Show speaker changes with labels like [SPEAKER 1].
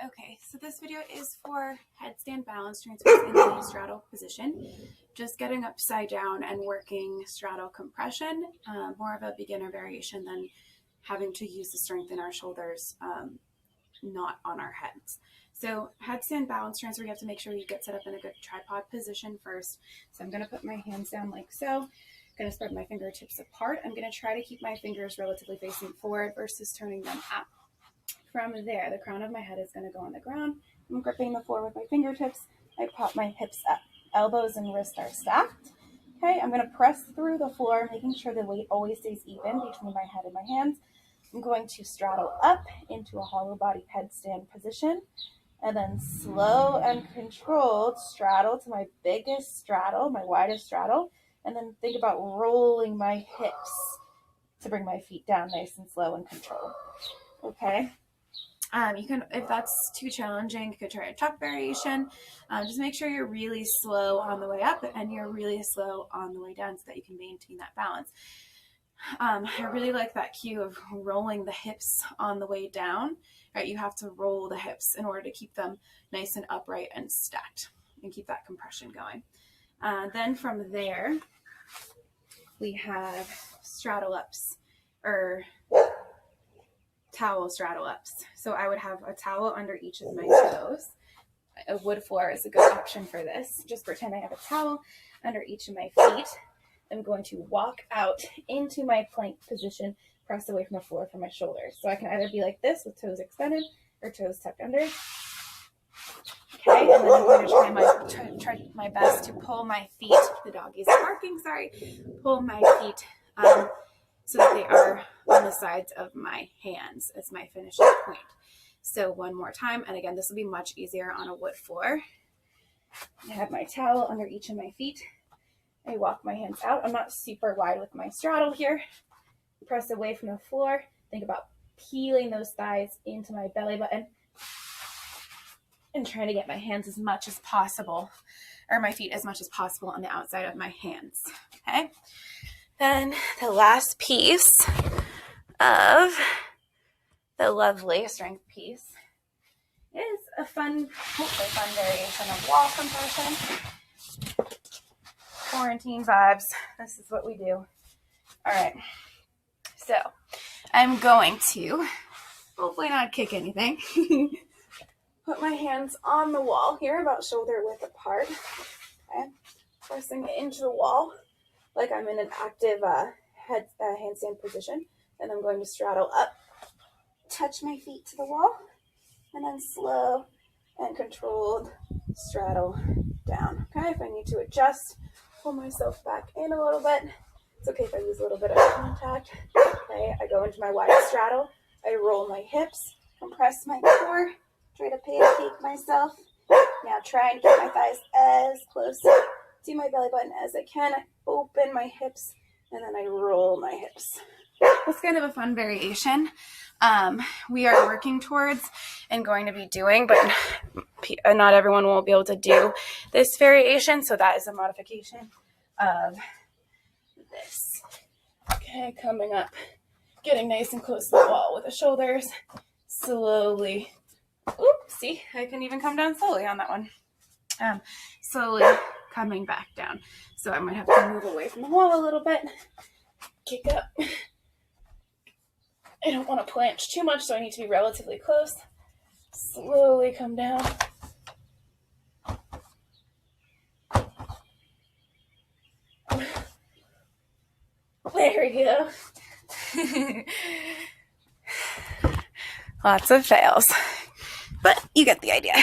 [SPEAKER 1] Okay, so this video is for headstand balance transfers in the straddle position. Just getting upside down and working straddle compression, more of a beginner variation than having to use the strength in our shoulders, not on our heads. So headstand balance transfer, you have to make sure you get set up in a good tripod position first. So I'm going to put my hands down like so. I'm going to spread my fingertips apart. I'm going to try to keep my fingers relatively facing forward versus turning them up. From there, the crown of my head is going to go on the ground. I'm gripping the floor with my fingertips. I pop my hips up. Elbows and wrists are stacked. Okay, I'm going to press through the floor, making sure the weight always stays even between my head and my hands. I'm going to straddle up into a hollow body headstand position, and then slow and controlled straddle to my biggest straddle, my widest straddle, and then think about rolling my hips to bring my feet down nice and slow and controlled. Okay. You can, if that's too challenging, you could try a tuck variation. Just make sure you're really slow on the way up and you're really slow on the way down so that you can maintain that balance. I really like that cue of rolling the hips on the way down, right? You have to roll the hips in order to keep them nice and upright and stacked and keep that compression going. Then from there, we have straddle ups, or towel straddle ups. So I would have a towel under each of my toes. A wood floor is a good option for this. Just pretend I have a towel under each of my feet. I'm going to walk out into my plank position, press away from the floor from my shoulders. So I can either be like this with toes extended or toes tucked under. Okay, and then I'm going to try my best to pull my feet. The doggy's barking, sorry. Pull my feet so that they are on the sides of my hands as my finishing point. So one more time, and again, this will be much easier on a wood floor. I have my towel under each of my feet. I walk my hands out. I'm not super wide with my straddle here. Press away from the floor. Think about peeling those thighs into my belly button and trying to get my hands as much as possible, or my feet as much as possible on the outside of my hands. Okay. Then the last piece of the lovely strength piece is a fun, hopefully fun variation of wall compression. Quarantine vibes. This is what we do. All right. So I'm going to hopefully not kick anything. Put my hands on the wall here, about shoulder width apart. Okay. Pressing it into the wall like I'm in an active handstand position. And I'm going to straddle up, touch my feet to the wall, and then slow and controlled straddle down. Okay, if I need to adjust, pull myself back in a little bit. It's okay if I lose a little bit of contact. Okay, I go into my wide straddle. I roll my hips, compress my core, try to pancake myself. Now try and keep my thighs as close to my belly button as I can. I open my hips, and then I roll my hips. That's kind of a fun variation we are working towards and going to be doing, but not everyone will be able to do this variation, so that is a modification of this. Okay, coming up, getting nice and close to the wall with the shoulders, slowly. Oops, see, I can even come down slowly on that one. Slowly coming back down. So I might have to move away from the wall a little bit, kick up. I don't want to planche too much, so I need to be relatively close. Slowly come down. There we go. Lots of fails, but you get the idea.